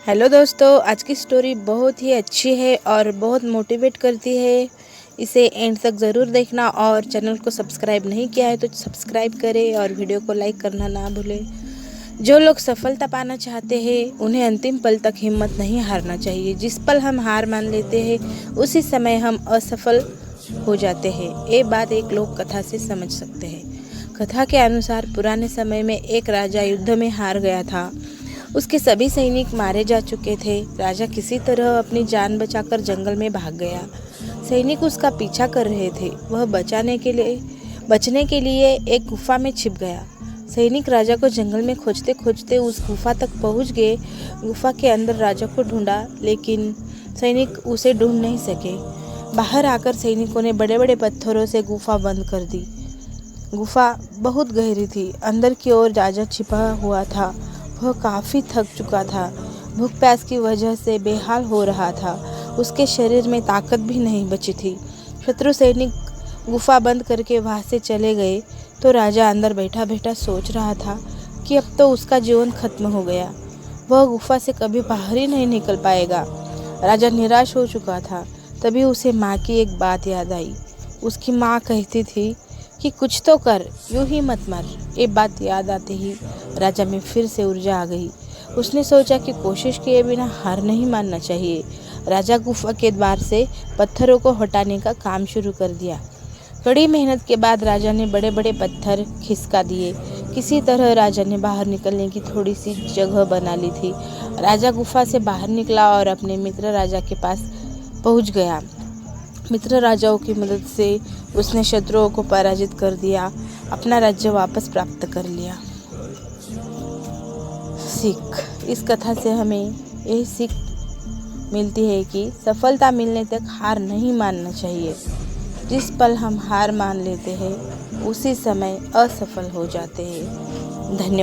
Hello दोस्तों, आज की स्टोरी बहुत ही अच्छी है और बहुत मोटिवेट करती है। इसे एंड तक ज़रूर देखना और चैनल को सब्सक्राइब नहीं किया है तो सब्सक्राइब करें और वीडियो को लाइक करना ना भूलें। जो लोग सफलता पाना चाहते हैं उन्हें अंतिम पल तक हिम्मत नहीं हारना चाहिए। जिस पल हम हार मान लेते हैं उसी समय हम असफल हो जाते हैं। ये बात एक लोक कथा से समझ सकते हैं। कथा के अनुसार पुराने समय में एक राजा युद्ध में हार गया था। उसके सभी सैनिक मारे जा चुके थे। राजा किसी तरह अपनी जान बचाकर जंगल में भाग गया। सैनिक उसका पीछा कर रहे थे। वह बचने के लिए एक गुफा में छिप गया। सैनिक राजा को जंगल में खोजते खोजते उस गुफा तक पहुंच गए। गुफा के अंदर राजा को ढूंढा, लेकिन सैनिक उसे ढूंढ नहीं सके। बाहर आकर सैनिकों ने बड़े बड़े पत्थरों से गुफा बंद कर दी। गुफा बहुत गहरी थी। अंदर की ओर राजा छिपा हुआ था। वह काफ़ी थक चुका था। भूख प्यास की वजह से बेहाल हो रहा था। उसके शरीर में ताकत भी नहीं बची थी। शत्रु सैनिक गुफा बंद करके वहाँ से चले गए तो राजा अंदर बैठा बैठा सोच रहा था कि अब तो उसका जीवन खत्म हो गया। वह गुफा से कभी बाहर ही नहीं निकल पाएगा। राजा निराश हो चुका था। तभी उसे माँ की एक बात याद आई। उसकी माँ कहती थी कि कुछ तो कर, यूं ही मत मर। ये बात याद आते ही राजा में फिर से ऊर्जा आ गई। उसने सोचा कि कोशिश किए बिना हार नहीं मानना चाहिए। राजा गुफा के द्वार से पत्थरों को हटाने का काम शुरू कर दिया। कड़ी मेहनत के बाद राजा ने बड़े बड़े पत्थर खिसका दिए। किसी तरह राजा ने बाहर निकलने की थोड़ी सी जगह बना ली थी। राजा गुफा से बाहर निकला और अपने मित्र राजा के पास पहुंच गया। मित्र राजाओं की मदद से उसने शत्रुओं को पराजित कर दिया, अपना राज्य वापस प्राप्त कर लिया। सीख, इस कथा से हमें यही सीख मिलती है कि सफलता मिलने तक हार नहीं मानना चाहिए। जिस पल हम हार मान लेते हैं उसी समय असफल हो जाते हैं। धन्यवाद।